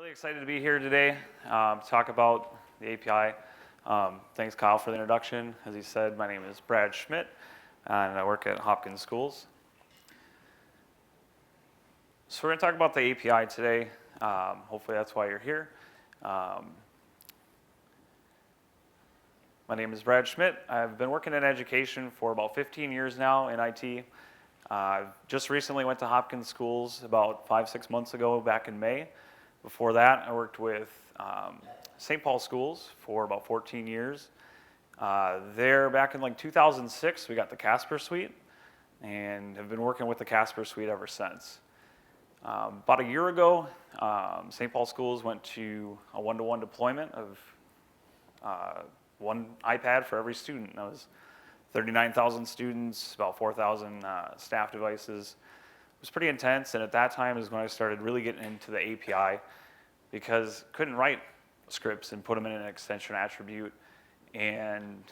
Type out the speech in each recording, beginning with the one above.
Really excited to be here today to talk about the API. Thanks, Kyle, for the introduction. As he said, my name is Brad Schmidt, and I work at Hopkins Schools. So we're going to talk about the API today. Hopefully that's why you're here. My name is Brad Schmidt. I've been working in education for about 15 years now in IT. Just recently went to Hopkins Schools about 5-6 months ago, back in May. Before that, I worked with St. Paul Schools for about 14 years. There, back in like 2006, we got the Casper suite, and have been working with the Casper suite ever since. About a year ago, St. Paul Schools went to a one-to-one deployment of one iPad for every student. That was 39,000 students, about 4,000 staff devices. It was pretty intense, and at that time is when I started really getting into the API, because couldn't write scripts and put them in an extension attribute and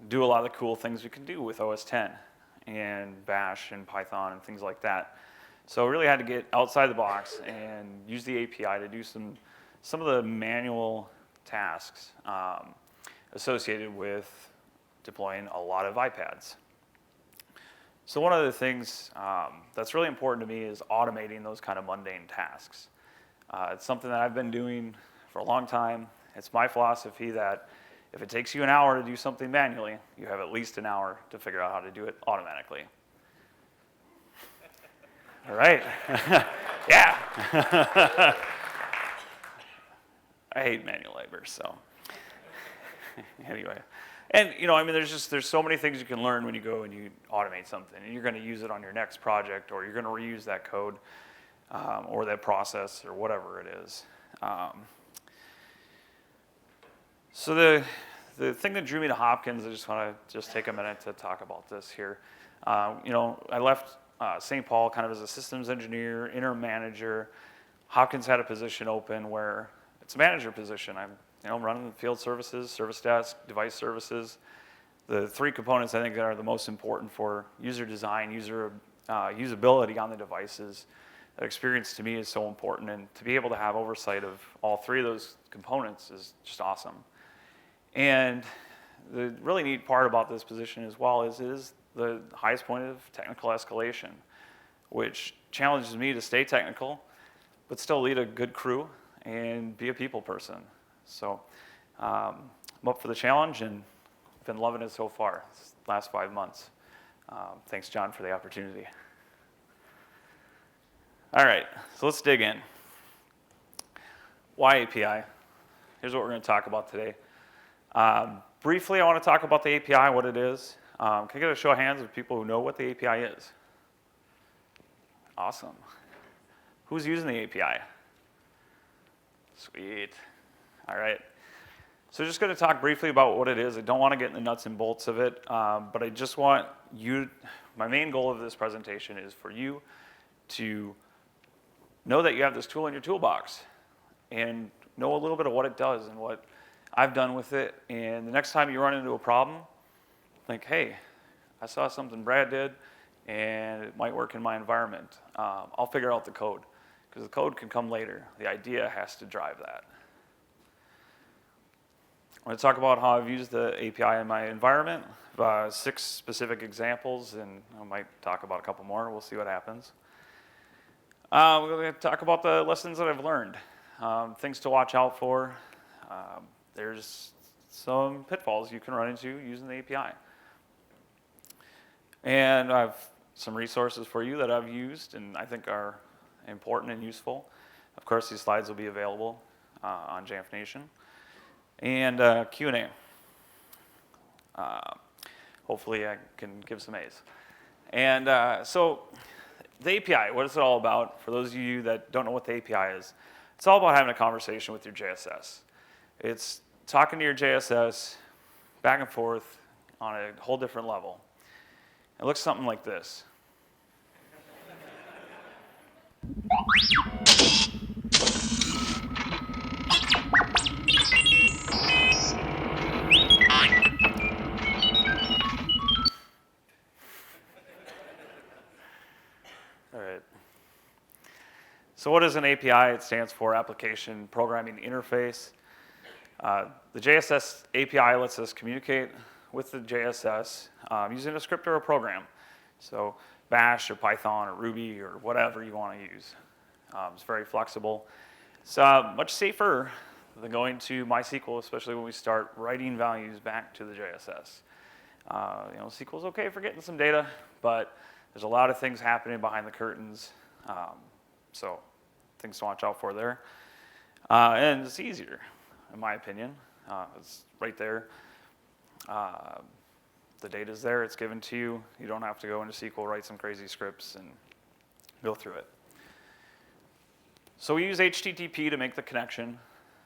do a lot of the cool things we can do with OS X and Bash and Python and things like that. So I really had to get outside the box and use the API to do some of the manual tasks associated with deploying a lot of iPads. So one of the things that's really important to me is automating those kind of mundane tasks. It's something that I've been doing for a long time. It's my philosophy that if it takes you an hour to do something manually, you have at least an hour to figure out how to do it automatically. All right. Yeah. I hate manual labor, so anyway. And there's so many things you can learn when you go and you automate something, and you're going to use it on your next project, or you're going to reuse that code, or that process, or whatever it is. So the thing that drew me to Hopkins, I just want to take a minute to talk about this here. I left St. Paul kind of as a systems engineer, interim manager. Hopkins had a position open where it's a manager position. I'm running field services, service desk, device services. The three components I think that are the most important for user design, usability on the devices. That experience to me is so important, and to be able to have oversight of all three of those components is just awesome. And the really neat part about this position as well is it is the highest point of technical escalation, which challenges me to stay technical, but still lead a good crew and be a people person. So I'm up for the challenge and been loving it so far, this last 5 months. Thanks, John, for the opportunity. All right, so let's dig in. Why API? Here's what we're going to talk about today. Briefly, I want to talk about the API, what it is. Can I get a show of hands of people who know what the API is? Awesome. Who's using the API? Sweet. All right. So just going to talk briefly about what it is. I don't want to get in the nuts and bolts of it, but I just want you, my main goal of this presentation is for you to know that you have this tool in your toolbox and know a little bit of what it does and what I've done with it. And the next time you run into a problem, think, hey, I saw something Brad did and it might work in my environment. I'll figure out the code, because the code can come later. The idea has to drive that. I'm going to talk about how I've used the API in my environment. 6 specific examples, and I might talk about a couple more. We'll see what happens. We're going to talk about the lessons that I've learned, things to watch out for. There's some pitfalls you can run into using the API. And I have some resources for you that I've used and I think are important and useful. Of course, these slides will be available on Jamf Nation. And Q&A. Hopefully I can give some A's. And so the API, what is it all about? For those of you that don't know what the API is, it's all about having a conversation with your JSS. It's talking to your JSS back and forth on a whole different level. It looks something like this. So what is an API? It stands for Application Programming Interface. The JSS API lets us communicate with the JSS using a script or a program. So Bash or Python or Ruby or whatever you want to use. It's very flexible. It's much safer than going to MySQL, especially when we start writing values back to the JSS. SQL's okay for getting some data, but there's a lot of things happening behind the curtains, so things to watch out for there. And it's easier, in my opinion. It's right there. The data's there, it's given to you. You don't have to go into SQL, write some crazy scripts, and go through it. So we use HTTP to make the connection.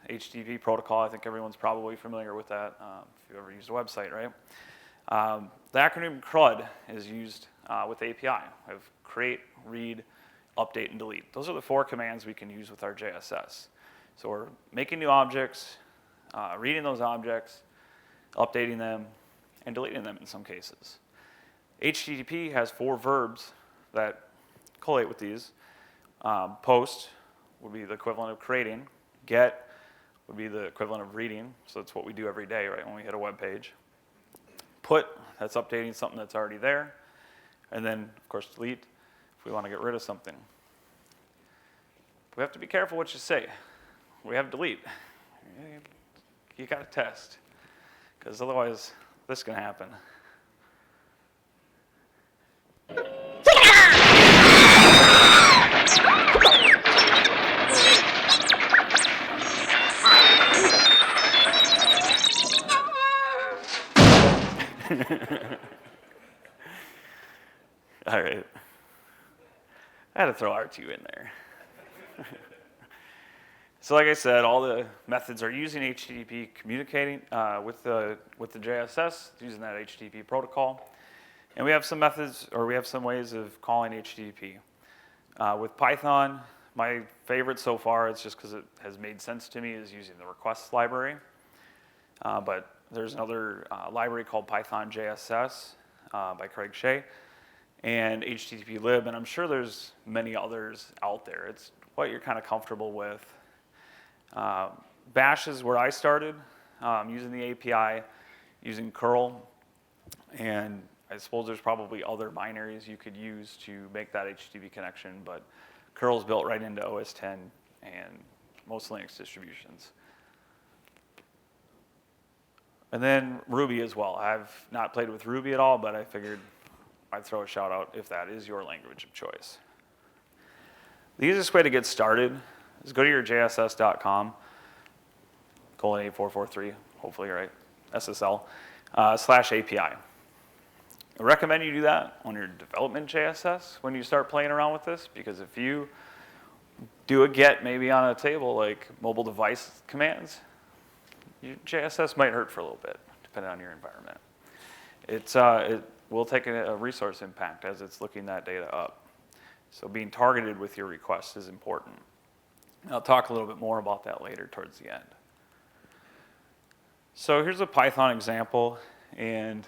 HTTP protocol, I think everyone's probably familiar with that if you've ever used a website, right? The acronym CRUD is used with the API. We have create, read, update, and delete. Those are the 4 commands we can use with our JSS. So we're making new objects, reading those objects, updating them, and deleting them in some cases. HTTP has 4 verbs that collate with these. Post would be the equivalent of creating. Get would be the equivalent of reading. So that's what we do every day, right, when we hit a web page. Put, that's updating something that's already there. And then, of course, delete if we want to get rid of something. We have to be careful what you say. We have delete. You got to test, because otherwise this can happen. All right. I had to throw R2 in there. So like I said, all the methods are using HTTP communicating with the JSS, using that HTTP protocol. And we have some methods, or we have some ways of calling HTTP. With Python, my favorite so far, it's just because it has made sense to me, is using the requests library. But there's another library called Python JSS by Craig Shea, and HTTP lib, and I'm sure there's many others out there. It's what you're kind of comfortable with. Bash is where I started, using the API, using curl, and I suppose there's probably other binaries you could use to make that HTTP connection, but curl's built right into OS X and most Linux distributions. And then Ruby as well. I've not played with Ruby at all, but I figured I'd throw a shout out if that is your language of choice. The easiest way to get started is go to your jss.com, :8443, hopefully you're right, SSL, /API. I recommend you do that on your development JSS when you start playing around with this, because if you do a get maybe on a table like mobile device commands, your JSS might hurt for a little bit, depending on your environment. It will take a resource impact as it's looking that data up. So being targeted with your requests is important. I'll talk a little bit more about that later towards the end. So here's a Python example, and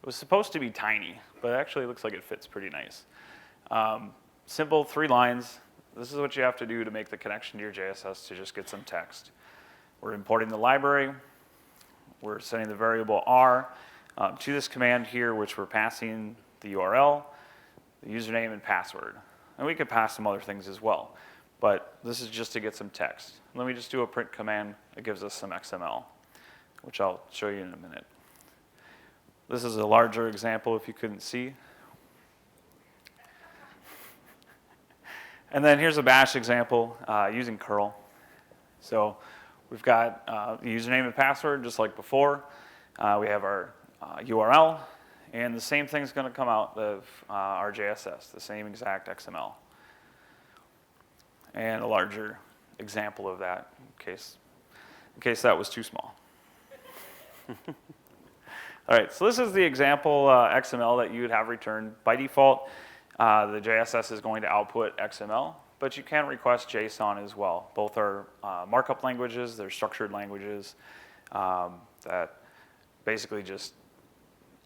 it was supposed to be tiny, but it actually looks like it fits pretty nice. Simple 3 lines. This is what you have to do to make the connection to your JSS to just get some text. We're importing the library. We're setting the variable R to this command here, which we're passing the URL, the username, and password. And we could pass some other things as well. But this is just to get some text. Let me just do a print command that gives us some XML, which I'll show you in a minute. This is a larger example if you couldn't see. And then here's a bash example using curl. So we've got the username and password just like before. We have our URL, and the same thing's going to come out of our JSS, the same exact XML. And a larger example of that in case that was too small. All right, so this is the example XML that you would have returned. By default, the JSS is going to output XML, but you can request JSON as well. Both are markup languages, they're structured languages that basically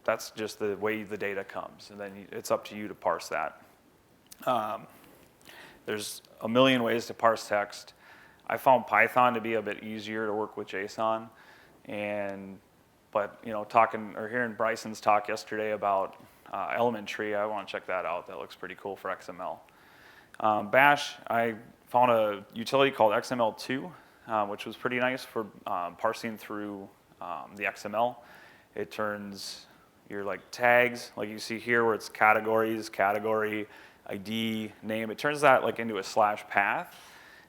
that's just the way the data comes, and then it's up to you to parse that. There's a million ways to parse text. I found Python to be a bit easier to work with JSON, but talking or hearing Bryson's talk yesterday about element tree, I want to check that out. That looks pretty cool for XML. Bash, I found a utility called XML2, which was pretty nice for parsing through the XML. It turns your tags, like you see here where it's categories, category, ID, name, it turns that into a / path,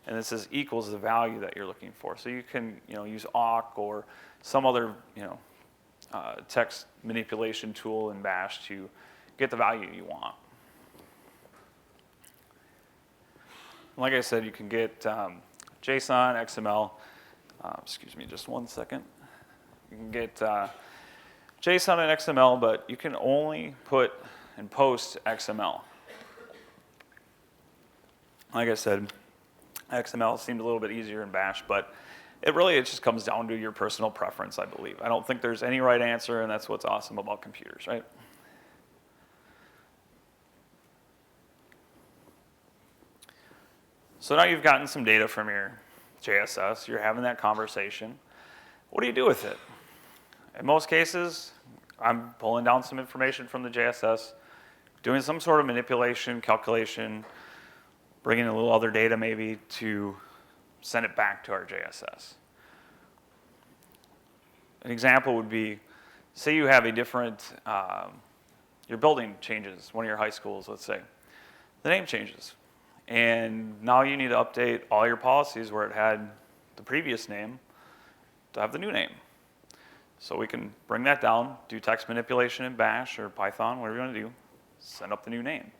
and it says equals the value that you're looking for. So you can use awk or some other text manipulation tool in Bash to get the value you want. Like I said, you can get JSON, XML. Excuse me, just one second. You can get JSON and XML, but you can only put and post XML. Like I said, XML seemed a little bit easier in Bash, but it just comes down to your personal preference, I believe. I don't think there's any right answer, and that's what's awesome about computers, right? So now you've gotten some data from your JSS, you're having that conversation. What do you do with it? In most cases, I'm pulling down some information from the JSS, doing some sort of manipulation, calculation, bringing a little other data maybe to send it back to our JSS. An example would be, say you have a different, your building changes, one of your high schools, let's say. The name changes. And now you need to update all your policies where it had the previous name to have the new name. So we can bring that down, do text manipulation in Bash or Python, whatever you want to do, send up the new name.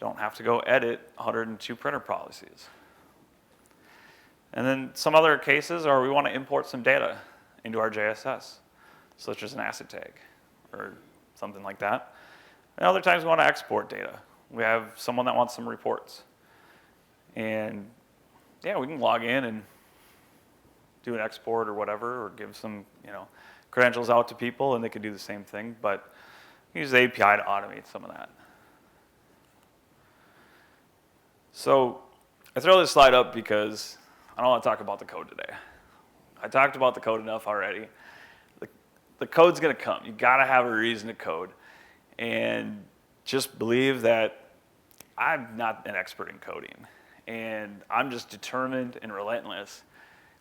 Don't have to go edit 102 printer policies. And then some other cases are we want to import some data into our JSS, such as an asset tag or something like that. And other times we want to export data. We have someone that wants some reports. And yeah, we can log in and do an export or whatever, or give some credentials out to people, and they can do the same thing. But use the API to automate some of that. So I throw this slide up because I don't want to talk about the code today. I talked about the code enough already. The code's going to come. You've got to have a reason to code. And just believe that I'm not an expert in coding. And I'm just determined and relentless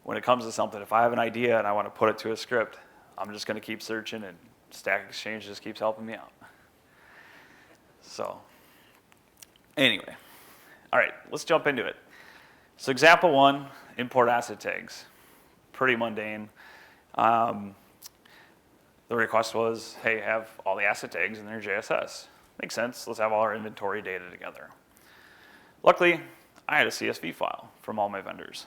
when it comes to something. If I have an idea and I want to put it to a script, I'm just going to keep searching, and Stack Exchange just keeps helping me out. So anyway, all right, let's jump into it. So example 1, import asset tags. Pretty mundane. The request was, hey, have all the asset tags in their JSS. Makes sense. Let's have all our inventory data together. Luckily, I had a CSV file from all my vendors.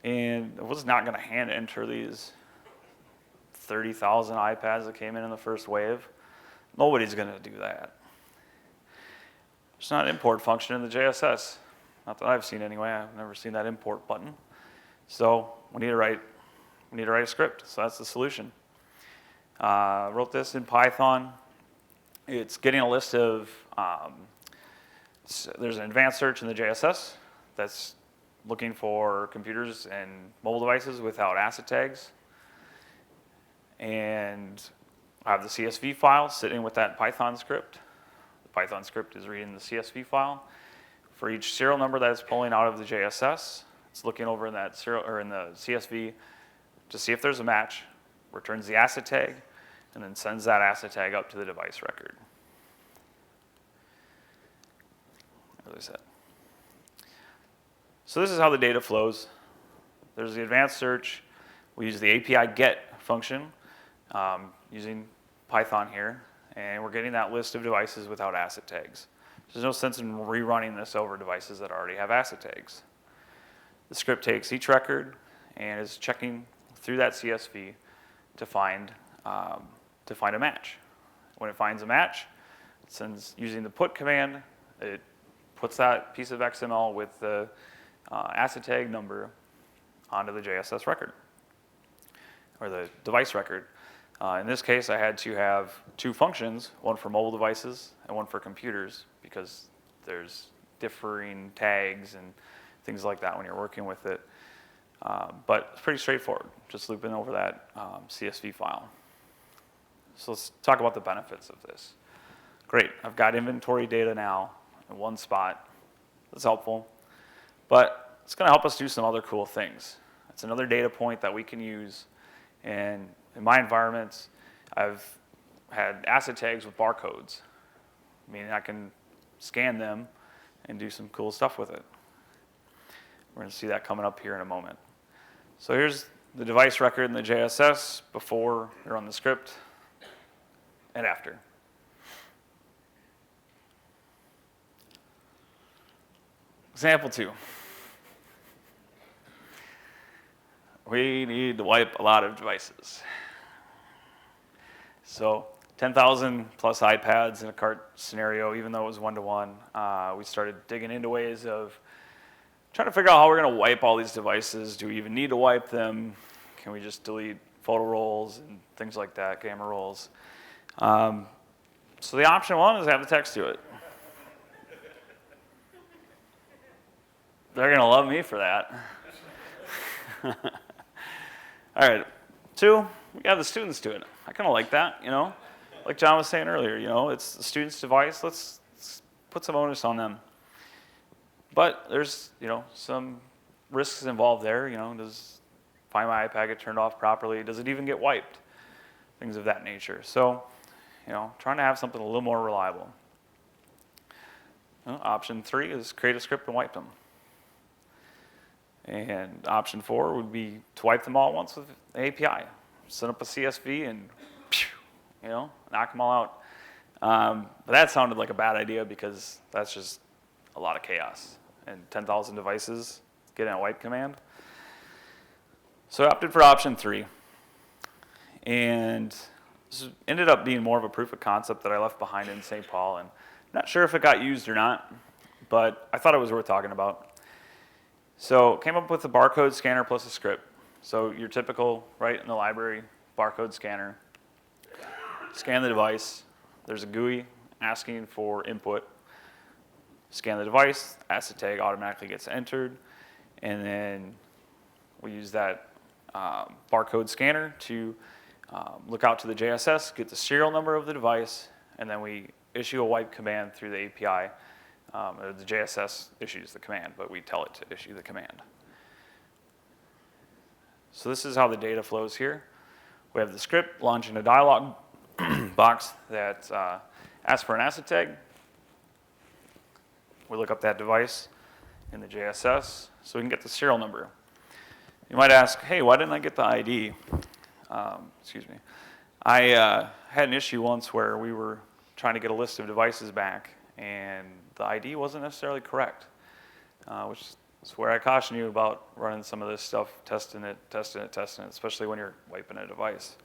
And I was not going to hand enter these 30,000 iPads that came in the first wave. Nobody's going to do that. There's not an import function in the JSS. Not that I've seen anyway. I've never seen that import button. So we need to write a script. So that's the solution. Wrote this in Python. It's getting a list of, there's an advanced search in the JSS that's looking for computers and mobile devices without asset tags. And I have the CSV file sitting with that Python script. The Python script is reading the CSV file. For each serial number that it's pulling out of the JSS, it's looking over in that serial or in the CSV to see if there's a match, returns the asset tag, and then sends that asset tag up to the device record. As I said. So this is how the data flows. There's the advanced search. We use the API get function using Python here, and we're getting that list of devices without asset tags. There's no sense in rerunning this over devices that already have asset tags. The script takes each record and is checking through that CSV to find a match. When it finds a match, it sends using the put command. It puts that piece of XML with the asset tag number onto the JSS record or the device record. In this case, I had to have two functions, one for mobile devices and one for computers, because there's differing tags and things like that when you're working with it. But it's pretty straightforward, just looping over that CSV file. So let's talk about the benefits of this. Great, I've got inventory data now in one spot. That's helpful. But it's going to help us do some other cool things. It's another data point that we can use. And in my environments, I've had asset tags with barcodes. Meaning I can scan them and do some cool stuff with it. We're going to see that coming up here in a moment. So here's the device record in the JSS before we run the script and after. Example 2. We need to wipe a lot of devices. So 10,000 plus iPads in a cart scenario, even though it was one-to-one, we started digging into ways of trying to figure out how we're going to wipe all these devices. Do we even need to wipe them? Can we just delete photo rolls and things like that, camera rolls? So the option 1 is have the text do it. They're going to love me for that. All right, 2, we have the students do it. I kind of like that, you know. Like John was saying earlier, you know, it's the student's device. Let's put some onus on them. But there's, you know, some risks involved there. You know, does Find My iPad get turned off properly? Does it even get wiped? Things of that nature. So, you know, trying to have something a little more reliable. Option 3 is create a script and wipe them. And option 4 would be to wipe them all at once with the API. Set up a CSV and, you know, knock them all out. But that sounded like a bad idea because that's just a lot of chaos. And 10,000 devices getting a wipe command. So I opted for option 3. And this ended up being more of a proof of concept that I left behind in St. Paul. And I'm not sure if it got used or not, but I thought it was worth talking about. So came up with a barcode scanner plus a script. So your typical, right in the library, barcode scanner. Scan the device. There's a GUI asking for input. Scan the device, asset tag automatically gets entered. And then we use that barcode scanner to look out to the JSS, get the serial number of the device, and then we issue a wipe command through the API. Or the JSS issues the command, but we tell it to issue the command. So this is how the data flows here. We have the script launching a dialog box that asks for an asset tag. We look up that device in the JSS so we can get the serial number. You might ask, hey, why didn't I get the ID? Excuse me. I had an issue once where we were trying to get a list of devices back, and the ID wasn't necessarily correct, which is where I caution you about running some of this stuff, testing it, especially when you're wiping a device.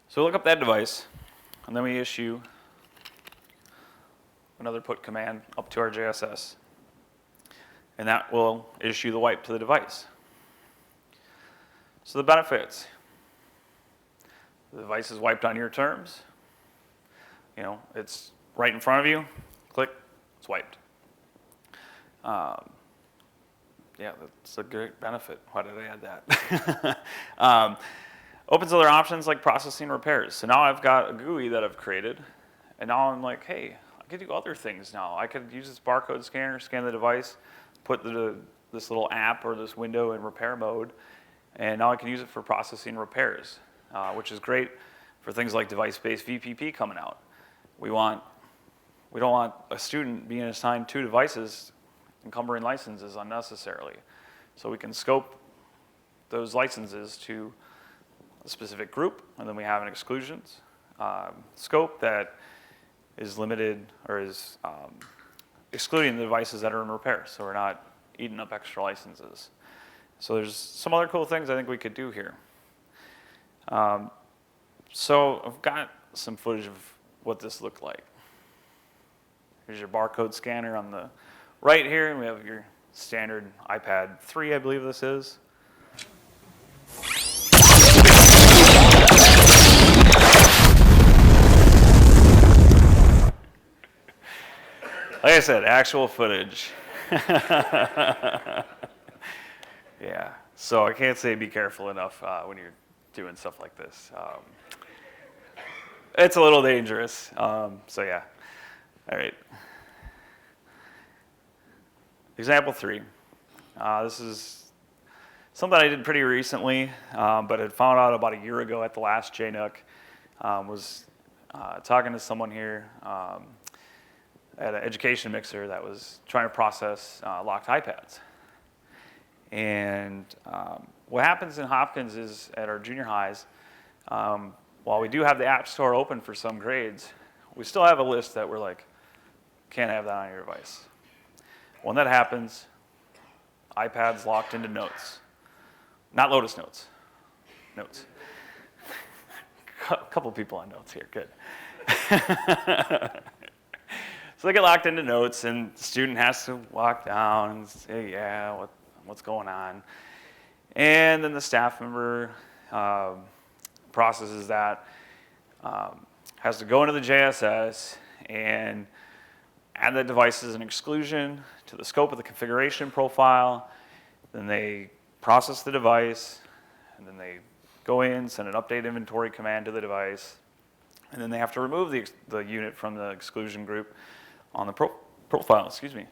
So look up that device, and then we issue another put command up to our JSS, and that will issue the wipe to the device. So the benefits. The device is wiped on your terms. You know, it's right in front of you. Click, it's wiped. Yeah, that's a great benefit. Why did I add that? Opens other options like processing repairs. So now I've got a GUI that I've created, and now I'm like, hey, I could do other things now. I could use this barcode scanner, scan the device, put this little app or this window in repair mode, and now I can use it for processing repairs. Which is great for things like device-based VPP coming out. We don't want a student being assigned 2 devices, encumbering licenses unnecessarily. So we can scope those licenses to a specific group, and then we have an exclusions scope that is limited or is excluding the devices that are in repair. So we're not eating up extra licenses. So there's some other cool things I think we could do here. So I've got some footage of what this looked like. Here's your barcode scanner on the right here, and we have your standard iPad 3, I believe this is. Like I said, actual footage. Yeah, so I can't say be careful enough when you're doing stuff like this. It's a little dangerous, so yeah. All right. Example 3. This is something I did pretty recently, but had found out about a year ago at the last JNUC. Was talking to someone here at an education mixer that was trying to process locked iPads. And what happens in Hopkins is at our junior highs, while we do have the App Store open for some grades, we still have a list that we're like, can't have that on your device. When that happens, iPad's locked into Notes. Not Lotus Notes. Notes. A couple people on Notes here, good. So they get locked into Notes, and the student has to walk down and say, yeah, what's going on? And then the staff member processes that, has to go into the JSS and add that device as an exclusion to the scope of the configuration profile. Then they process the device, and then they go in, send an update inventory command to the device, and then they have to remove the unit from the exclusion group on the profile, excuse me.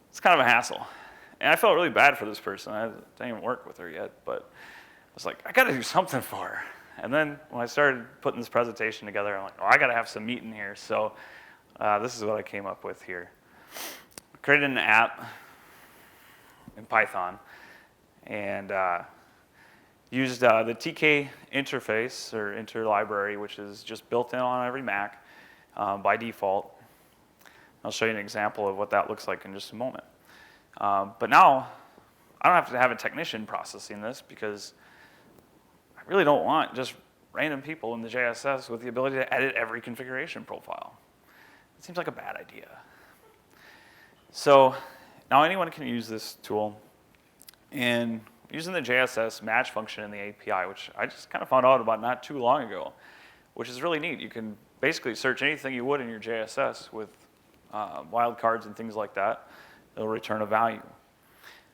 It's kind of a hassle. And I felt really bad for this person. I didn't even work with her yet, but I was like, I gotta do something for her. And then when I started putting this presentation together, I'm like, oh, I gotta have some meat in here. So this is what I came up with here. I created an app in Python and used the TK interface or interlibrary, which is just built in on every Mac by default. I'll show you an example of what that looks like in just a moment. But now, I don't have to have a technician processing this because I really don't want just random people in the JSS with the ability to edit every configuration profile. It seems like a bad idea. So now anyone can use this tool. And using the JSS match function in the API, which I just kind of found out about not too long ago, which is really neat. You can basically search anything you would in your JSS with wildcards and things like that. It'll return a value.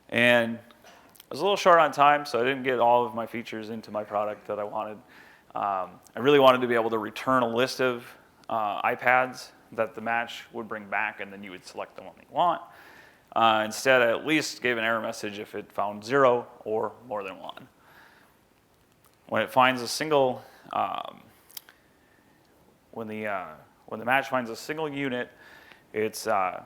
And I was a little short on time, so I didn't get all of my features into my product that I wanted. I really wanted to be able to return a list of iPads that the match would bring back, and then you would select the one that you want. Instead, I at least gave an error message if it found 0 or more than 1. When it finds a single, when the match finds a single unit, it's, let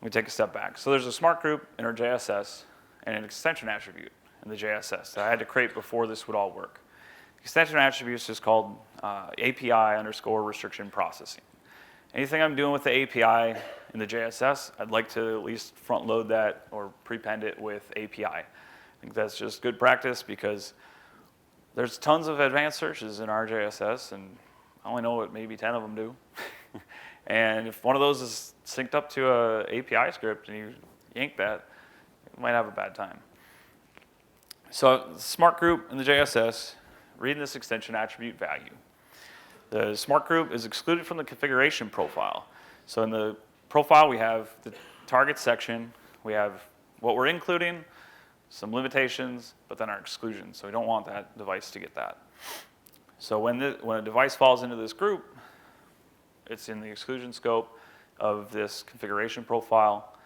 me take a step back. So there's a smart group in our JSS and an extension attribute in the JSS that I had to create before this would all work. The extension attribute is just called API_restriction processing. Anything I'm doing with the API in the JSS, I'd like to at least front load that or prepend it with API. I think that's just good practice because there's tons of advanced searches in our JSS, and I only know what maybe 10 of them do. And if one of those is synced up to a API script and you yank that, you might have a bad time. So smart group in the JSS, reading this extension attribute value. The smart group is excluded from the configuration profile. So in the profile, we have the target section, we have what we're including, some limitations, but then our exclusions. So we don't want that device to get that. So when a device falls into this group, it's in the exclusion scope of this configuration profile,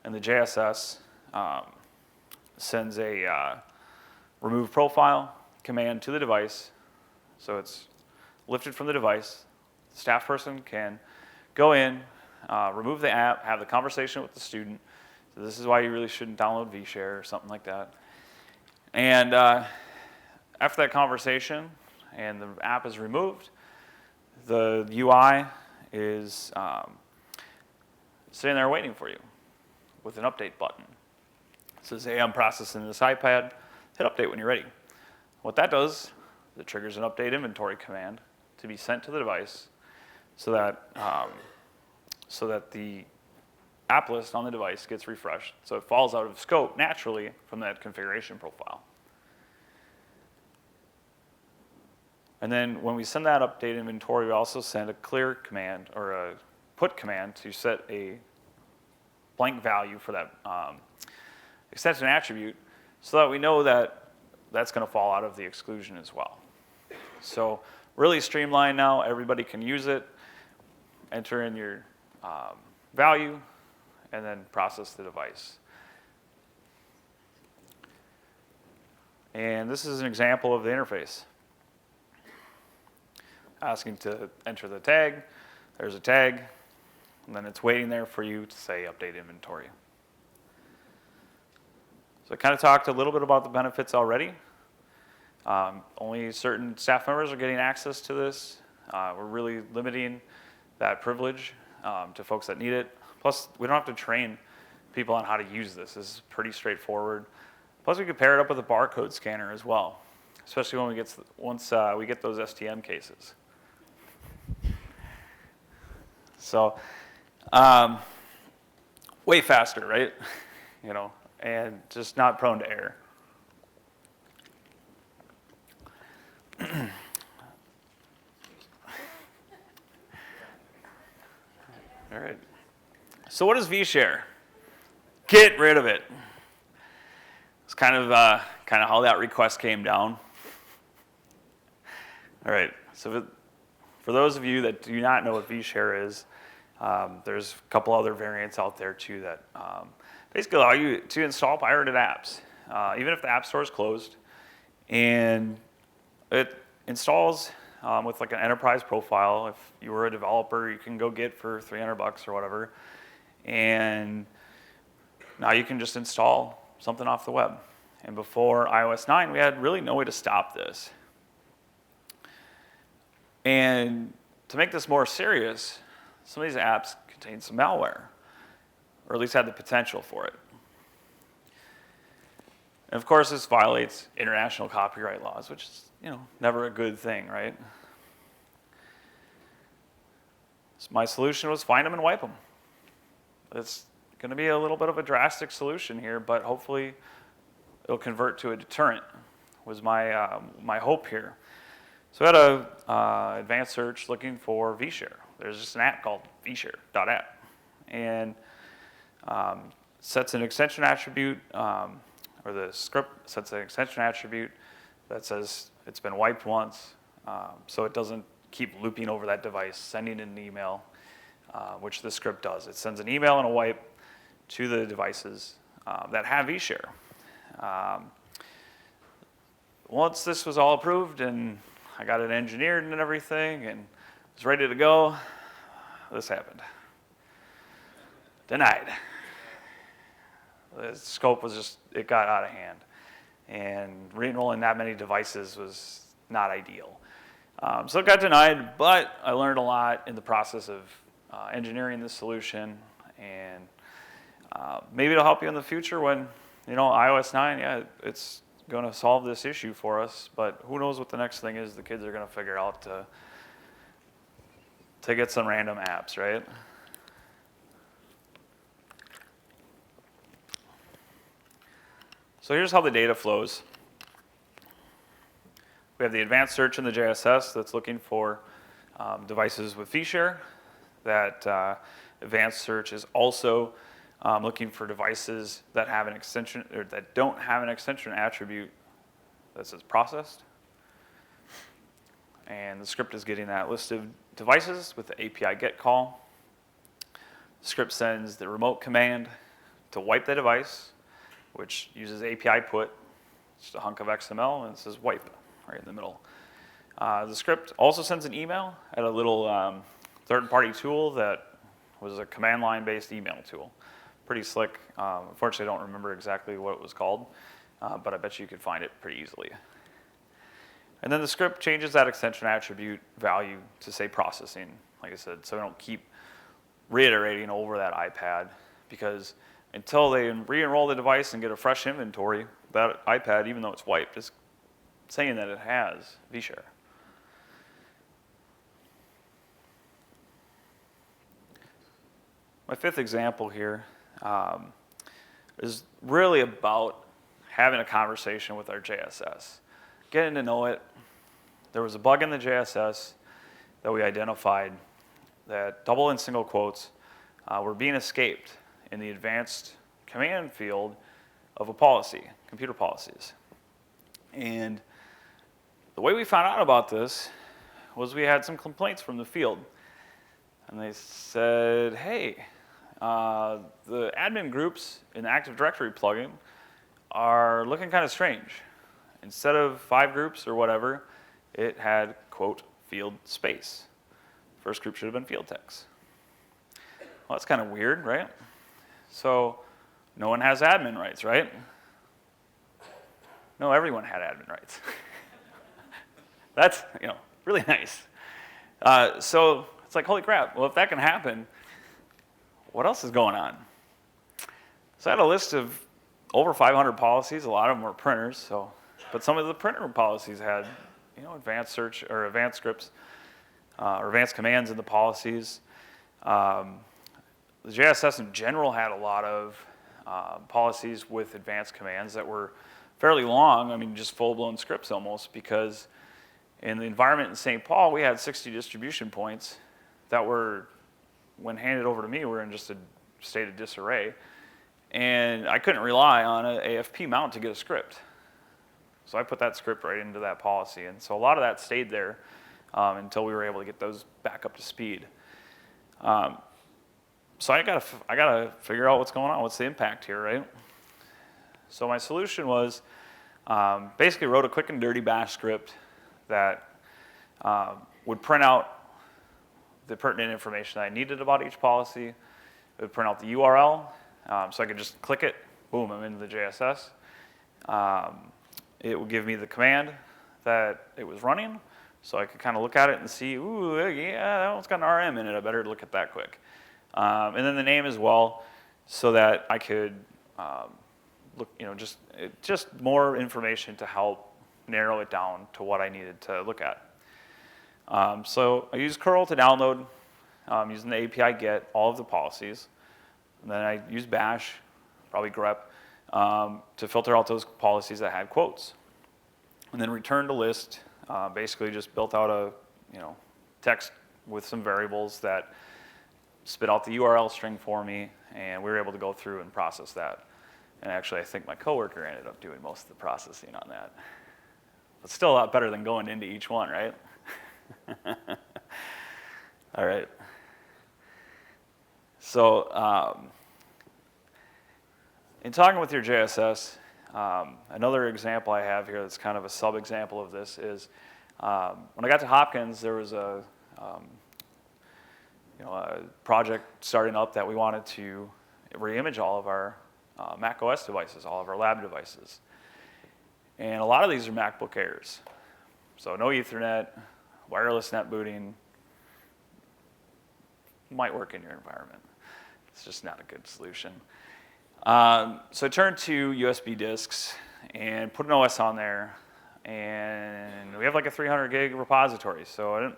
and the JSS sends a remove profile command to the device. So it's lifted from the device. The staff person can go in, remove the app, have the conversation with the student. So this is why you really shouldn't download VShare or something like that. And after that conversation and the app is removed, the UI is sitting there waiting for you with an update button. It says, hey, I'm processing this iPad. Hit update when you're ready. What that does, it triggers an update inventory command to be sent to the device so that the app list on the device gets refreshed. So it falls out of scope naturally from that configuration profile. And then when we send that update inventory, we also send a clear command or a put command to set a blank value for that extension attribute so that we know that that's going to fall out of the exclusion as well. So really streamlined now. Everybody can use it, enter in your value, and then process the device. And this is an example of the interface. Asking to enter the tag. There's a tag, and then it's waiting there for you to say update inventory. So I kind of talked a little bit about the benefits already. Only certain staff members are getting access to this. We're really limiting that privilege to folks that need it. Plus, we don't have to train people on how to use this. This is pretty straightforward. Plus, we can pair it up with a barcode scanner as well, especially when once we get those STM cases. So, way faster, right? You know, and just not prone to error. All right. So what is VShare? Get rid of it. It's kind of how that request came down. All right. So for those of you that do not know what VShare is, there's a couple other variants out there too that basically allow you to install pirated apps, even if the App Store is closed, and it installs with like an enterprise profile. If you were a developer, you can go get for $300 or whatever, and now you can just install something off the web. And before iOS 9, we had really no way to stop this. And to make this more serious, some of these apps contain some malware, or at least had the potential for it. And of course, this violates international copyright laws, which is, never a good thing, right? So my solution was find them and wipe them. It's going to be a little bit of a drastic solution here, but hopefully it'll convert to a deterrent, was my hope here. So I had a advanced search looking for VShare. There's just an app called VShare.app, and sets an extension attribute, or the script sets an extension attribute that says it's been wiped once, so it doesn't keep looping over that device, sending an email, which the script does. It sends an email and a wipe to the devices that have VShare. Once this was all approved and I got it engineered and everything and was ready to go, this happened. Denied. The scope was just, it got out of hand. And re-enrolling that many devices was not ideal. So it got denied, but I learned a lot in the process of engineering this solution, and maybe it'll help you in the future when, iOS 9, it's going to solve this issue for us, but who knows what the next thing is the kids are going to figure out to get some random apps, right? So here's how the data flows. We have the advanced search in the JSS that's looking for devices with VShare. That advanced search is also looking for devices that have an extension, or that don't have an extension attribute that says processed. And the script is getting that list of devices with the API get call. The script sends the remote command to wipe the device, which uses API put, just a hunk of XML, and it says wipe right in the middle. The script also sends an email at a little third-party tool that was a command line-based email tool. Pretty slick. Unfortunately, I don't remember exactly what it was called, but I bet you could find it pretty easily. And then the script changes that extension attribute value to say processing, like I said, so we don't keep reiterating over that iPad, because until they re-enroll the device and get a fresh inventory, that iPad, even though it's wiped, is saying that it has VShare. My fifth example here is really about having a conversation with our JSS, getting to know it. There was a bug in the JSS that we identified that double and single quotes were being escaped in the advanced command field of a policy, computer policies. And the way we found out about this was we had some complaints from the field. And they said, hey, the admin groups in the Active Directory plugin are looking kind of strange. Instead of 5 groups or whatever, it had, quote, field space. First group should have been field text. Well, that's kind of weird, right? So no one has admin rights, right? No, everyone had admin rights. That's, really nice. So it's like, holy crap, well, if that can happen, what else is going on? So I had a list of over 500 policies. A lot of them were printers, but some of the printer policies had, advanced search or advanced scripts or advanced commands in the policies. The JSS in general had a lot of policies with advanced commands that were fairly long, just full-blown scripts almost, because in the environment in St. Paul, we had 60 distribution points that were, when handed over to me, were in just a state of disarray. And I couldn't rely on an AFP mount to get a script. So I put that script right into that policy. And so a lot of that stayed there until we were able to get those back up to speed. So I gotta figure out what's going on. What's the impact here, right? So my solution was basically wrote a quick and dirty bash script that would print out the pertinent information that I needed about each policy. It would print out the URL, so I could just click it, boom, I'm into the JSS. It would give me the command that it was running, so I could kind of look at it and see, ooh, yeah, that one's got an RM in it, I better look at that quick. And then the name as well, so that I could look, just more information to help narrow it down to what I needed to look at. So I used curl to download, using the API get all of the policies. And then I used bash, probably grep, to filter out those policies that had quotes. And then returned a list, basically just built out a text with some variables that spit out the URL string for me, and we were able to go through and process that. And actually, I think my coworker ended up doing most of the processing on that. But still a lot better than going into each one, right? All right. So in talking with your JSS, another example I have here that's kind of a sub-example of this is when I got to Hopkins, there was a project starting up that we wanted to reimage all of our Mac OS devices, all of our lab devices. And a lot of these are MacBook Airs. So no Ethernet, wireless net booting, might work in your environment. It's just not a good solution. So I turned to USB disks and put an OS on there. And we have like a 300 gig repository. So I didn't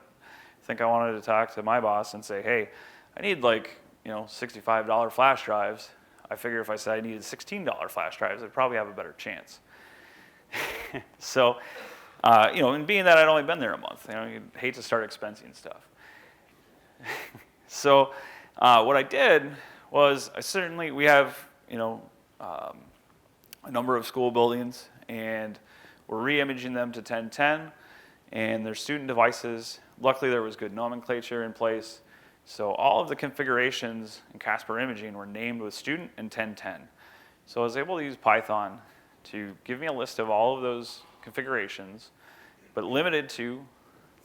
think I wanted to talk to my boss and say, hey, I need like $65 flash drives. I figure if I said I needed $16 flash drives, I'd probably have a better chance. So, and being that I'd only been there a month, you'd hate to start expensing stuff. So, what I did was we have, a number of school buildings, and we're re-imaging them to 1010, and they're student devices. Luckily, there was good nomenclature in place. So all of the configurations in Casper imaging were named with student and 1010. So I was able to use Python to give me a list of all of those configurations, but limited to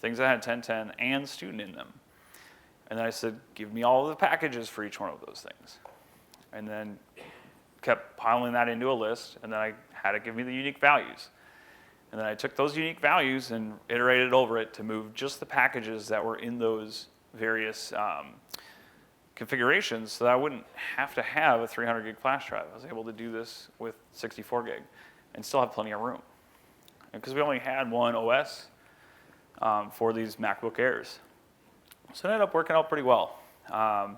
things that had 1010 and student in them. And then I said, give me all of the packages for each one of those things. And then kept piling that into a list, and then I had it give me the unique values. And then I took those unique values and iterated over it to move just the packages that were in those various configurations so that I wouldn't have to have a 300 gig flash drive. I was able to do this with 64 gig and still have plenty of room. Because we only had one OS for these MacBook Airs. So it ended up working out pretty well. And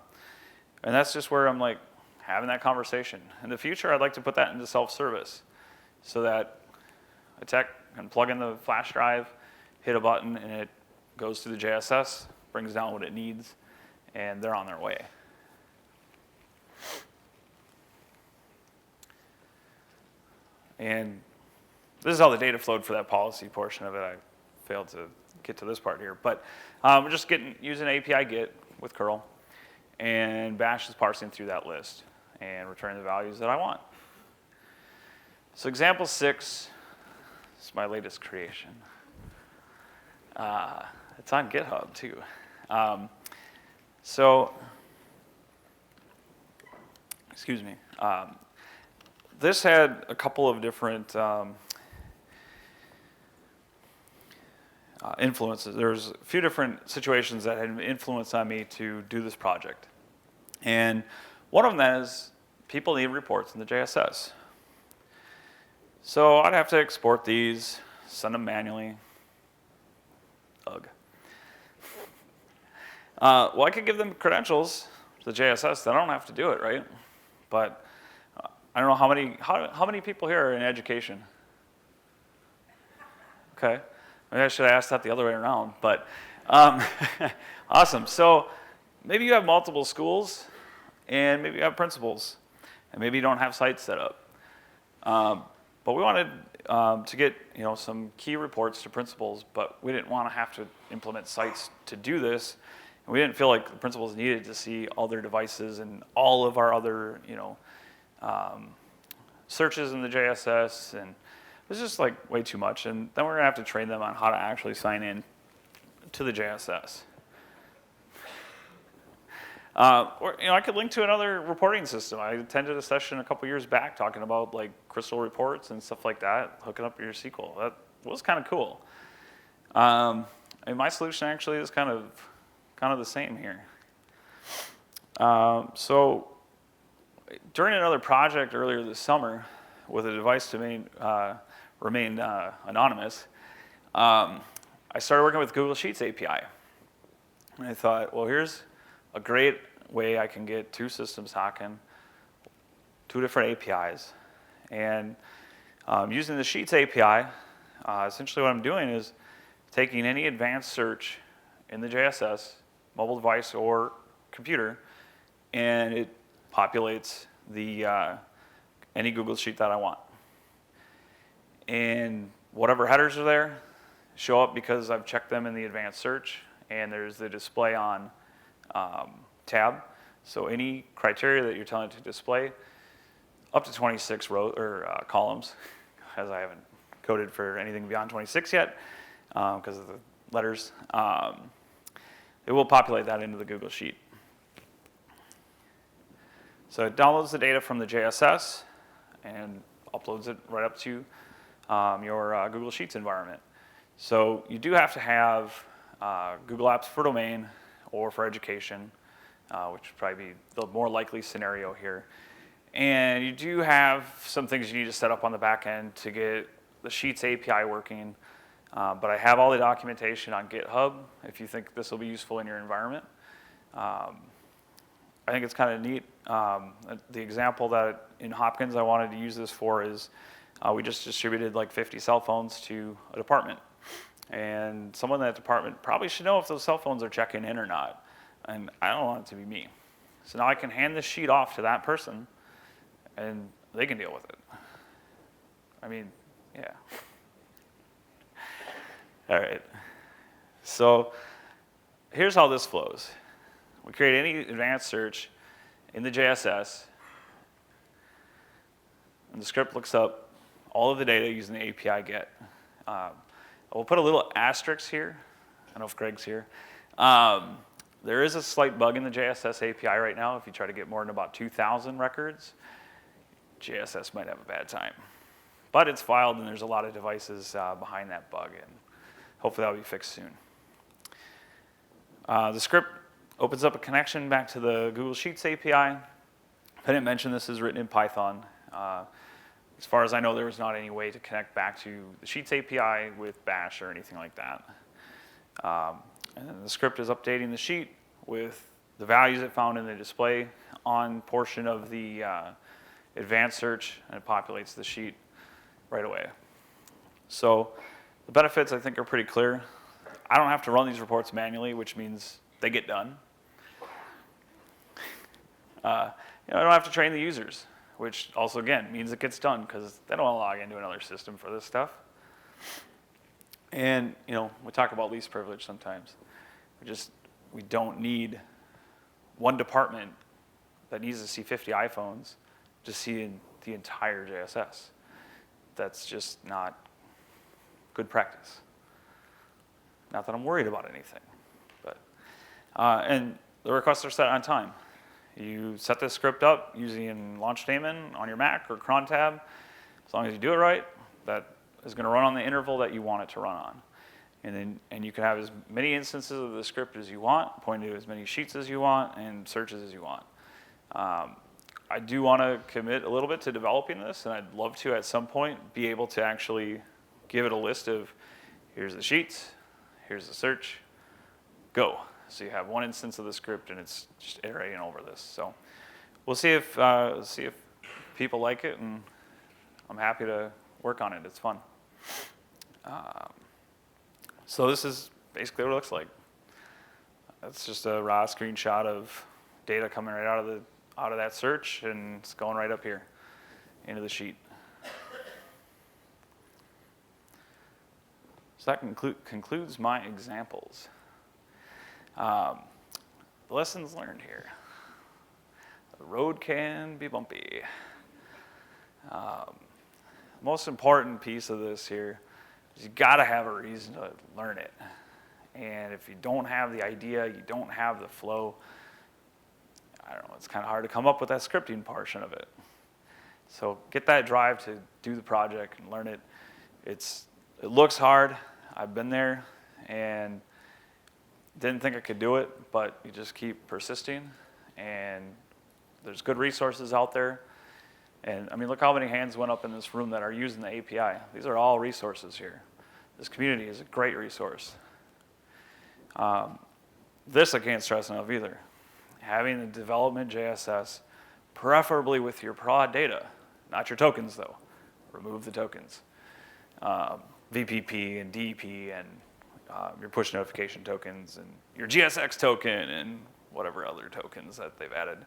that's just where I'm like having that conversation. In the future, I'd like to put that into self-service so that a tech can plug in the flash drive, hit a button, and it goes to the JSS, brings down what it needs, and they're on their way. And this is how the data flowed for that policy portion of it. I failed to get to this part here. But we're just using API get with curl. And Bash is parsing through that list and returning the values that I want. So example 6 is my latest creation. It's on GitHub, too. Excuse me. This had a couple of different influences. There's a few different situations that had an influence on me to do this project. And one of them is people need reports in the JSS. So I'd have to export these, send them manually. Ugh. Well, I could give them credentials to the JSS. Then I don't have to do it, right? But I don't know how many people here are in education. Okay, maybe I should have asked that the other way around. But awesome. So maybe you have multiple schools, and maybe you have principals, and maybe you don't have sites set up. But we wanted to get some key reports to principals, but we didn't want to have to implement sites to do this. And we didn't feel like the principals needed to see all their devices and all of our other searches in the JSS, and it was just like way too much. And then we're gonna have to train them on how to actually sign in to the JSS. Or I could link to another reporting system. I attended a session a couple years back talking about like crystal reports and stuff like that, hooking up your SQL. That was kind of cool. And my solution actually is kind of the same here. So during another project earlier this summer, with a device domain remained anonymous, I started working with Google Sheets API. And I thought, well, here's a great way I can get two systems talking, two different APIs. And using the Sheets API, essentially what I'm doing is taking any advanced search in the JSS, mobile device or computer, and it populates any Google Sheet that I want. And whatever headers are there show up because I've checked them in the advanced search, and there's the display on tab. So any criteria that you're telling it to display, up to 26 rows or columns, as I haven't coded for anything beyond 26 yet because of the letters, it will populate that into the Google Sheet. So it downloads the data from the JSS and uploads it right up to your Google Sheets environment. So you do have to have Google Apps for domain or for education, which would probably be the more likely scenario here. And you do have some things you need to set up on the back end to get the Sheets API working. But I have all the documentation on GitHub if you think this will be useful in your environment. I think it's kind of neat. The example that in Hopkins I wanted to use this for is we just distributed like 50 cell phones to a department. And someone in that department probably should know if those cell phones are checking in or not. And I don't want it to be me. So now I can hand this sheet off to that person, and they can deal with it. I mean, yeah. All right. So here's how this flows. We create any advanced search in the JSS, and the script looks up all of the data using the API get. We'll put a little asterisk here. I don't know if Greg's here. There is a slight bug in the JSS API right now. If you try to get more than about 2,000 records, JSS might have a bad time. But it's filed, and there's a lot of devices behind that bug, and hopefully that'll be fixed soon. The script opens up a connection back to the Google Sheets API. I didn't mention this is written in Python. As far as I know, there was not any way to connect back to the Sheets API with Bash or anything like that. And then the script is updating the sheet with the values it found in the display on portion of the advanced search, and it populates the sheet right away. So the benefits, I think, are pretty clear. I don't have to run these reports manually, which means they get done. I don't have to train the users, which also, again, means it gets done because they don't want to log into another system for this stuff. And, we talk about least privilege sometimes. We don't need one department that needs to see 50 iPhones to see the entire JSS. That's just not good practice. Not that I'm worried about anything, but and the requests are set on time. You set this script up using launch daemon on your Mac or cron tab. As long as you do it right, that is going to run on the interval that you want it to run on. And you can have as many instances of the script as you want, point to as many sheets as you want, and searches as you want. I do want to commit a little bit to developing this, and I'd love to at some point be able to actually give it a list of here's the sheets, here's the search, go. So you have one instance of the script, and it's just iterating over this. So we'll see if people like it, and I'm happy to work on it. It's fun. So this is basically what it looks like. That's just a raw screenshot of data coming right out of that search, and it's going right up here into the sheet. So that concludes my examples. The lessons learned here. The road can be bumpy. Most important piece of this here is you got to have a reason to learn it. And if you don't have the idea, you don't have the flow, I don't know, it's kind of hard to come up with that scripting portion of it. So get that drive to do the project and learn it. It looks hard. I've been there and didn't think I could do it, but you just keep persisting, and there's good resources out there. And I mean, look how many hands went up in this room that are using the API. These are all resources here. This community is a great resource. This I can't stress enough either. Having the development JSS, preferably with your prod data, not your tokens though. Remove the tokens. VPP and DP and your push notification tokens and your GSX token and whatever other tokens that they've added.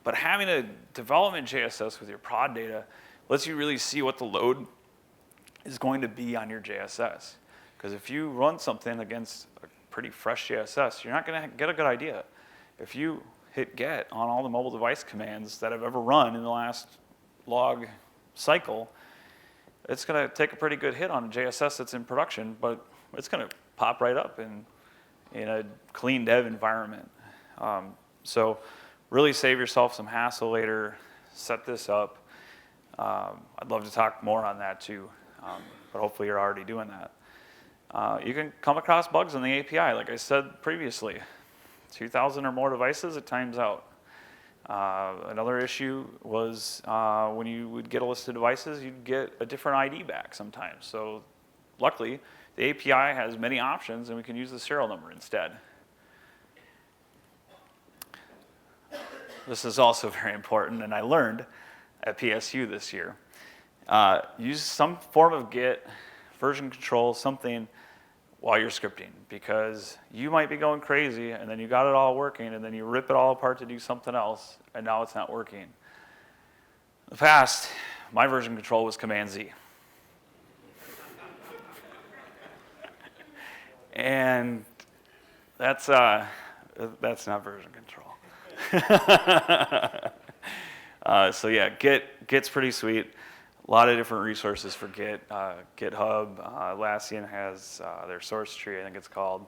But having a development JSS with your prod data lets you really see what the load is going to be on your JSS. Because if you run something against a pretty fresh JSS, you're not going to get a good idea. If you hit get on all the mobile device commands that have ever run in the last log cycle, it's going to take a pretty good hit on a JSS that's in production, but it's going to pop right up in a clean dev environment. So really save yourself some hassle later, set this up. I'd love to talk more on that too, but hopefully you're already doing that. You can come across bugs in the API, like I said previously. 2,000 or more devices, it times out. Another issue was when you would get a list of devices, you'd get a different ID back sometimes. So luckily, the API has many options, and we can use the serial number instead. This is also very important, and I learned at PSU this year. Use some form of Git, version control, something while you're scripting, because you might be going crazy and then you got it all working and then you rip it all apart to do something else and now it's not working. In the past, my version control was Command Z. And that's not version control. So yeah, Git's pretty sweet. A lot of different resources for Git. GitHub, Atlassian has their source tree, I think it's called.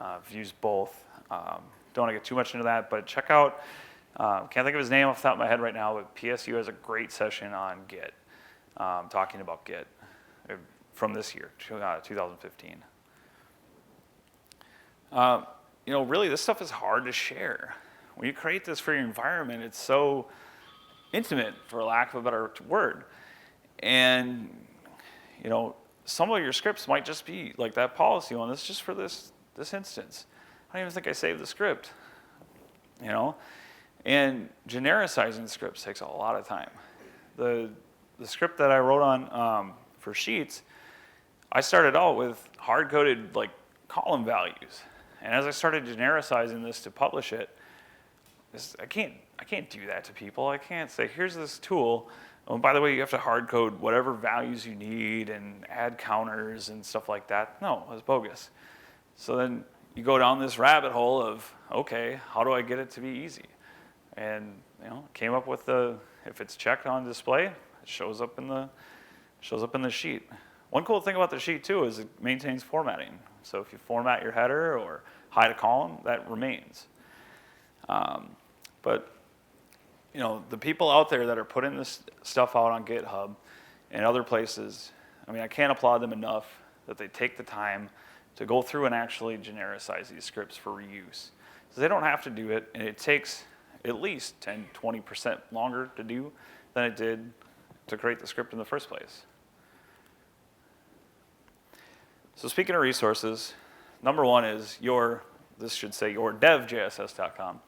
I've used both. Don't want to get too much into that, but check out, can't think of his name off the top of my head right now, but PSU has a great session on Git, talking about Git from this year, 2015. Really this stuff is hard to share. When you create this for your environment, it's so intimate, for lack of a better word. And, some of your scripts might just be like that policy one. That's just for this instance. I don't even think I saved the script, And genericizing scripts takes a lot of time. The script that I wrote on for Sheets, I started out with hard-coded column values. And as I started genericizing this to publish it, I can't do that to people. I can't say, here's this tool. Oh, and by the way, you have to hard code whatever values you need and add counters and stuff like that. No, it's bogus. So then you go down this rabbit hole of, okay, how do I get it to be easy? And came up with if it's checked on display, it shows up in the sheet. One cool thing about the sheet too is it maintains formatting. So if you format your header or hide a column, that remains. But the people out there that are putting this stuff out on GitHub and other places, I mean, I can't applaud them enough that they take the time to go through and actually genericize these scripts for reuse. So they don't have to do it, and it takes at least 10, 20% longer to do than it did to create the script in the first place. So speaking of resources, number one is this should say your devjss.com.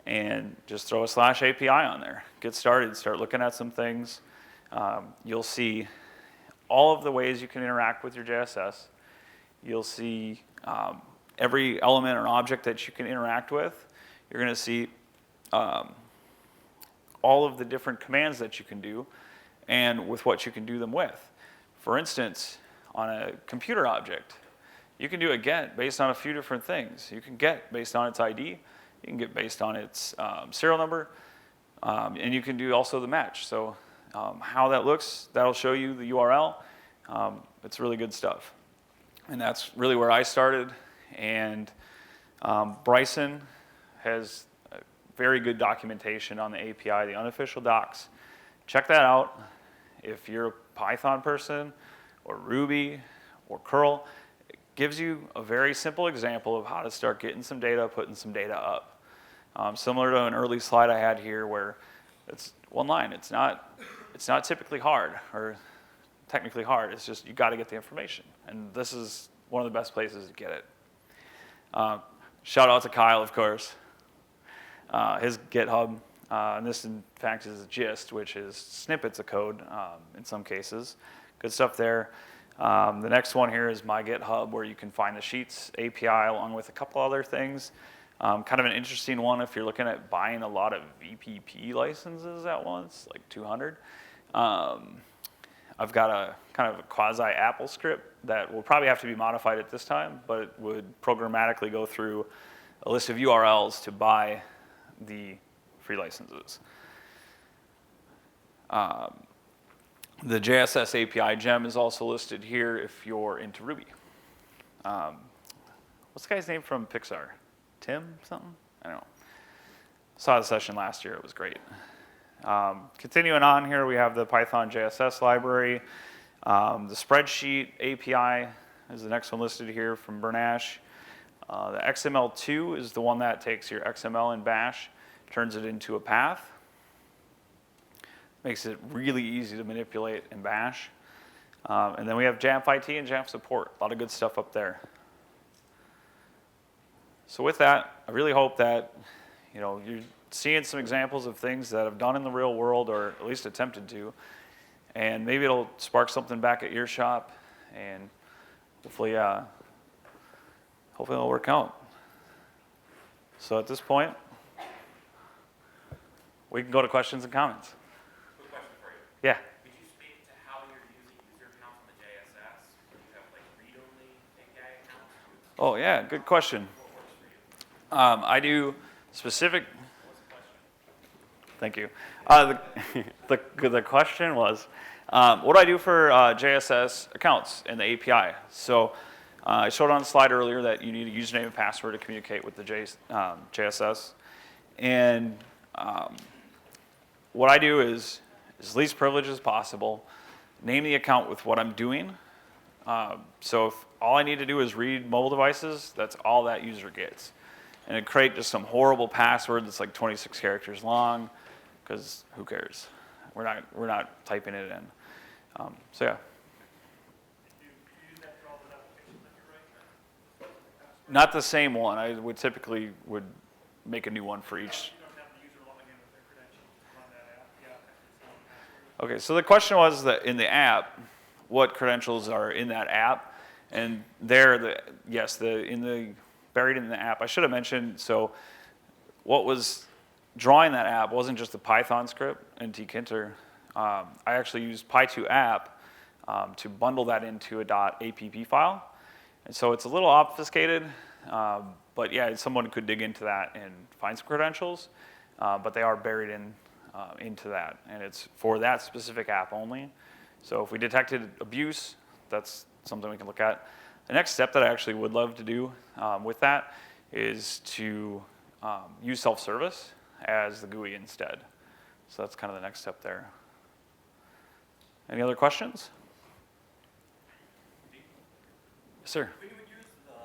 And just throw a /API on there. Get started, start looking at some things. You'll see all of the ways you can interact with your JSS. You'll see every element or object that you can interact with. You're going to see all of the different commands that you can do and with what you can do them with. For instance, on a computer object, you can do a get based on a few different things. You can get based on its ID. You can get based on its serial number, and you can do also the match. So how that looks, that'll show you the URL. It's really good stuff. And that's really where I started. And Bryson has very good documentation on the API, the unofficial docs. Check that out. If you're a Python person or Ruby or curl, it gives you a very simple example of how to start getting some data, putting some data up. Similar to an early slide I had here where it's one line. It's not typically hard or technically hard. It's just you got to get the information. And this is one of the best places to get it. Shout out to Kyle, of course. His GitHub, and this in fact is gist, which is snippets of code in some cases. Good stuff there. The next one here is my GitHub, where you can find the Sheets API along with a couple other things. Kind of an interesting one if you're looking at buying a lot of VPP licenses at once, like 200. I've got a kind of a quasi-Apple script that will probably have to be modified at this time, but it would programmatically go through a list of URLs to buy the free licenses. The JSS API gem is also listed here if you're into Ruby. What's the guy's name from Pixar? Tim something? I don't know. Saw the session last year. It was great. Continuing on here, we have the Python JSS library. The spreadsheet API is the next one listed here from Bernash. The XML2 is the one that takes your XML in Bash, turns it into a path. Makes it really easy to manipulate in Bash. And then we have Jamf IT and Jamf support. A lot of good stuff up there. So with that, I really hope that you're seeing some examples of things that I've done in the real world, or at least attempted to, and maybe it'll spark something back at your shop, and hopefully it'll work out. So at this point, we can go to questions and comments. Quick question for you. Yeah. Could you speak to how you're using user accounts on the JSS? Do you have like read-only API accounts? Oh yeah, good question. I do specific. Thank you. The question was, what do I do for JSS accounts in the API? So I showed on the slide earlier that you need a username and password to communicate with the JSS. And what I do is as least privilege as possible, name the account with what I'm doing. So if all I need to do is read mobile devices, that's all that user gets. And it create just some horrible password that's like 26 characters long, because who cares? We're not typing it in. So yeah. Do you use that for all the applications that you're writing? Not the same one. I would typically make a new one for each. You don't have the user logging in with their credentials to run that app. Yeah, it's the same password. Okay, so the question was that in the app, what credentials are in that app? And buried in the app, I should have mentioned, so what was drawing that app wasn't just a Python script in tkinter. I actually used Py2 app to bundle that into a .app file. And so it's a little obfuscated, but yeah, someone could dig into that and find some credentials, but they are buried into that, and it's for that specific app only. So if we detected abuse, that's something we can look at. The next step that I actually would love to do with that is to use self-service as the GUI instead. So that's kind of the next step there. Any other questions? Yes, sir. When you would use the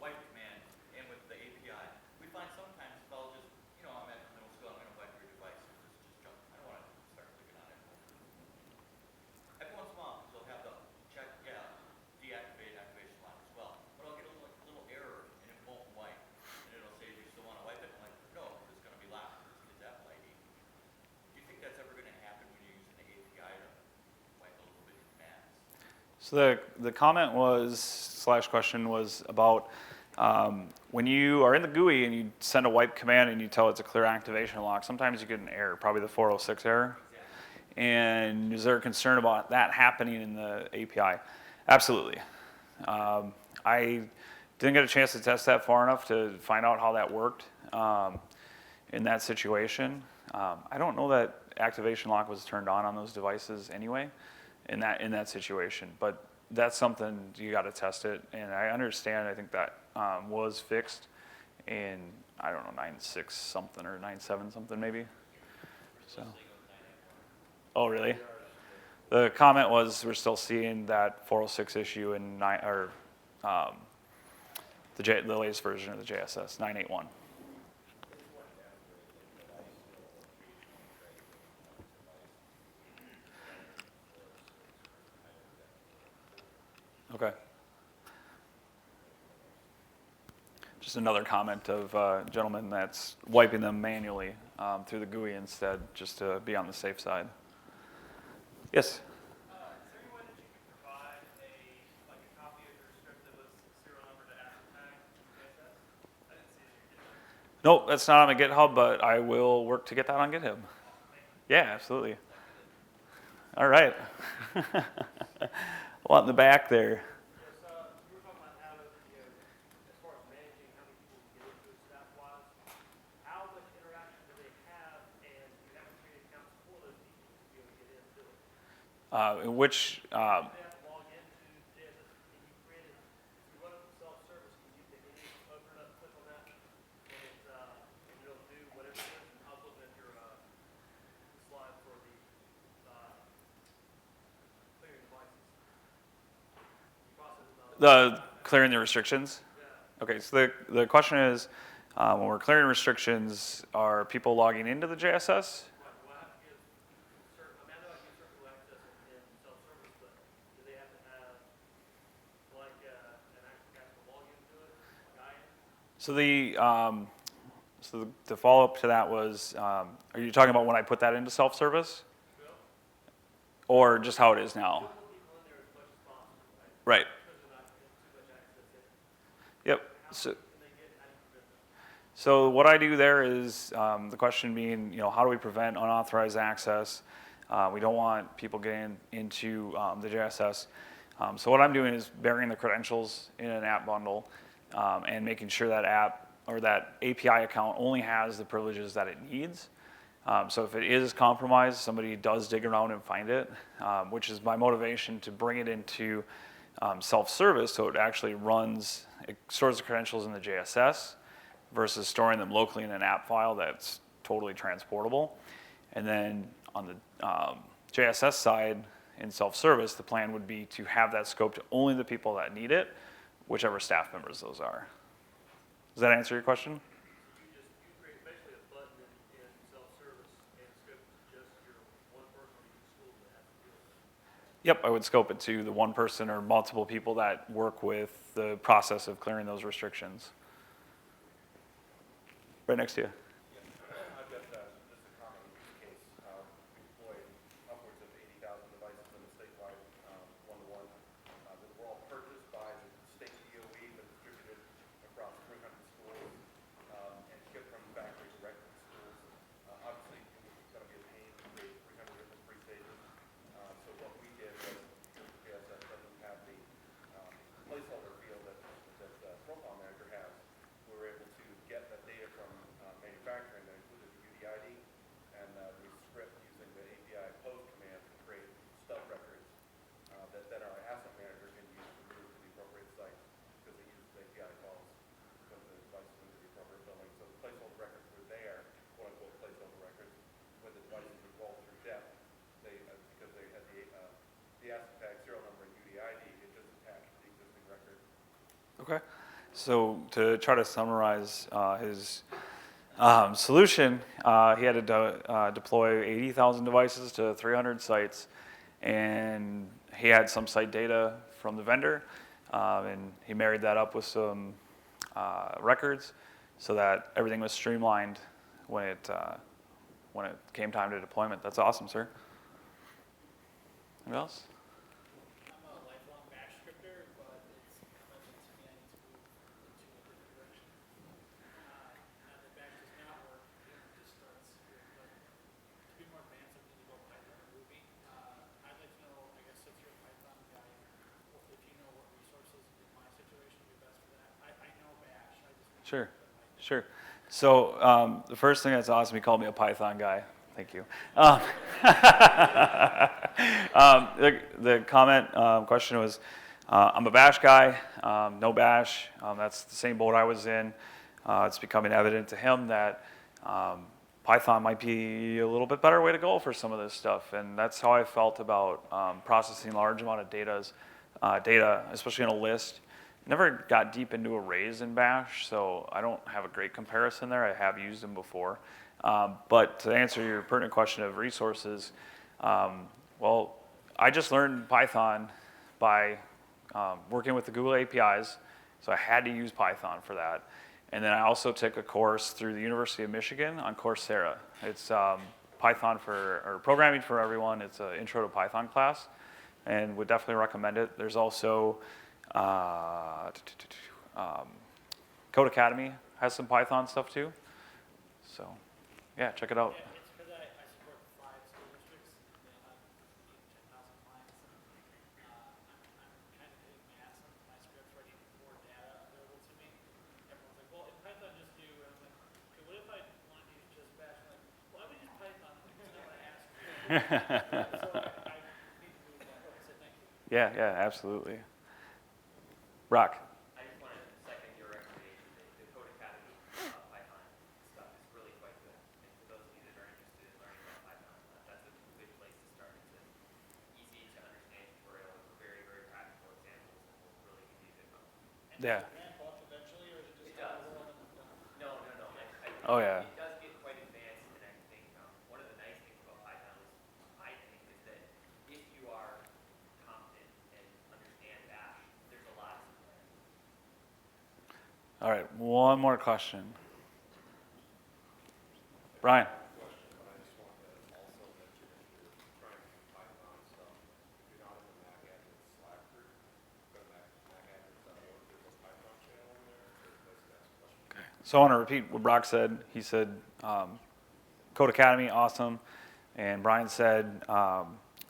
wipe command and with the API, we find sometimes if I'll just, I'm at middle school, I'm going to wipe your device. It's just junk. I don't want to start clicking on it. Every once in a while, they'll have the check, deactivate activation lock as well. But I'll get a little error and it won't wipe. And it'll say, do you still want to wipe it? I'm like, no, it's going to be locked. It's Apple ID. Do you think that's ever going to happen when you're using the API to wipe those little bitty commands? So the comment was, / question was about when you are in the GUI and you send a wipe command and you tell it to clear activation lock, sometimes you get an error, probably the 406 error. Exactly. And is there a concern about that happening in the API? Absolutely. I didn't get a chance to test that far enough to find out how that worked in that situation. I don't know that activation lock was turned on those devices anyway in that situation, but that's something you got to test it. And I understand. I think that was fixed in, I don't know, 9.6 something or 9.7 something maybe. So. Oh, really? The comment was we're still seeing that 406 issue in the latest version of the JSS 9.8.1. Okay. Just another comment of a gentleman that's wiping them manually through the GUI instead, just to be on the safe side. Yes? Is there any way that you could provide a copy of your script that was serial number to asset tag JSS? I didn't see it in your GitHub. Nope, that's not on my GitHub, but I will work to get that on GitHub. Yeah, absolutely. All right. A lot in the back there. Yes, you were talking about how, as far as managing how many people can get into it staff-wise, how much interaction do they have, and do you have to create accounts for those people to be able to get into it? In which, They have to log into JSS, and you created, if you run it from self-service, can you open it up, click on that, and it'll do whatever it is. And I was looking at your slide for the clearing devices. You process the clearing the restrictions? yeah. Okay, so the question is, when we're clearing restrictions, are people logging into the JSS? Right, well, I have to give certain, I know I give certain people access in self-service, but do they have to have, an actual Casper login to it, like I am? So the follow-up to that was, are you talking about when I put that into self-service? Well, Or just how it is now? put people in there as much as possible, right? Right. Because they're not getting too much access in. Yep. How So, much can they get, how do you prevent that? so what I do there is, the question being, how do we prevent unauthorized access? We don't want people getting into the JSS. So what I'm doing is burying the credentials in an app bundle and making sure that app or that API account only has the privileges that it needs. So if it is compromised, somebody does dig around and find it, which is my motivation to bring it into self-service, so it actually runs, it stores the credentials in the JSS versus storing them locally in an app file that's totally transportable. And then on the JSS side, in self-service, the plan would be to have that scope to only the people that need it, whichever staff members those are. Does that answer your question? You create basically a button in self-service and scope to just your one person or each school that has to deal with it. Yep, I would scope it to the one person or multiple people that work with the process of clearing those restrictions. Right next to you. I've got just a common use case. We deploy upwards of 80,000 devices in a statewide one-to-one that were all purchased by the state DOE but distributed across 300 schools and shipped from the factory directly to Okay. So to try to summarize his solution, he had to deploy 80,000 devices to 300 sites, and he had some site data from the vendor, and he married that up with some records so that everything was streamlined when it came time to deployment. That's awesome, sir. Anything else? I'm a lifelong bash scripter, but it's come up to me I need to move into a different direction. Now that bash does not work, it just starts here. But to be more advanced, I need to go Python or Ruby. I'd like to know, I guess, since you're a Python guy, if you know what resources in my situation would be best for that. I know bash. I just need Sure. to put my Sure. So the first thing that's awesome, he called me a Python guy. Thank you. The comment question was, I'm a bash guy, no bash. That's the same boat I was in. It's becoming evident to him that Python might be a little bit better way to go for some of this stuff. And that's how I felt about processing large amount of data, especially in a list. Never got deep into arrays in bash, so I don't have a great comparison there. I have used them before. But to answer your pertinent question of resources, well, I just learned Python by working with the Google APIs, so I had to use Python for that. And then I also took a course through the University of Michigan on Coursera. It's Python or programming for everyone. It's an intro to Python class, and would definitely recommend it. There's also Code Academy has some Python stuff too. So, yeah, check it out. Yeah, it's because I support 5 school districts. They have 10,000 clients. I'm kind of hitting math. Some of my scripts are getting more data available to me. Everyone's like, well, in Python just do, and I'm like, okay, what if I want to use just bash? I'm like, why would you use Python? That's not what I asked you. So I need to move that. Okay, so thank you. Yeah, yeah, absolutely. Brock. I just wanted to second your recommendation. The Code Academy Python stuff is really quite good. And for those of you that are interested in learning about Python, that's a good place to start. It's an easy to understand tutorial with very, very practical examples, and will really give you a good help. And Yeah. does it ramp up eventually, or is it just It kind does. of rolling and done? No. Oh, yeah. It does get quite advanced, and I think one of the nice things about Python is, I think, is that if you are competent and understand bash, there's a lot of similarities. All right, one more question. Brian. Question, but I just wanted to also mention if you're trying to do Python stuff, if you're not in the Mac admin Slack group, go to macadmins.org. There's a Python channel in there. There's a place to ask questions. Okay. So I want to repeat what Brock said. He said Code Academy, awesome. And Brian said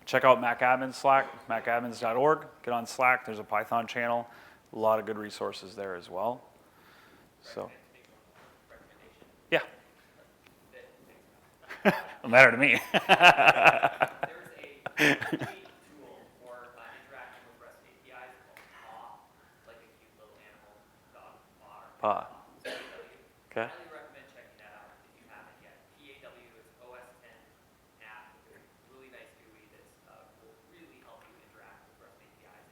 check out MacAdmin Slack, macadmins.org. Get on Slack. There's a Python channel. A lot of good resources there as well. So, yeah. Don't matter to me. There's a GUI tool for interacting with REST APIs called Paw, like a cute little animal dog paw. Paw. Okay. Highly recommend checking that out if you haven't yet. PAW is OS 10 app. It's a really nice GUI that will really help you interact with REST APIs.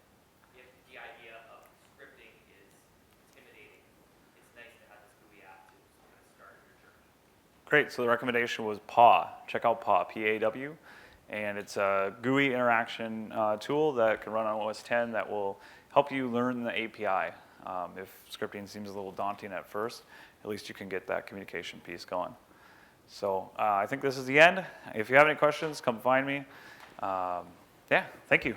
If the idea of scripting is intimidating, it's nice to have this GUI app to kind of start your journey. Great. So the recommendation was Paw. Check out Paw, P-A-W. And it's a GUI interaction tool that can run on OS 10 that will help you learn the API. If scripting seems a little daunting at first, at least you can get that communication piece going. So I think this is the end. If you have any questions, come find me. Yeah, thank you.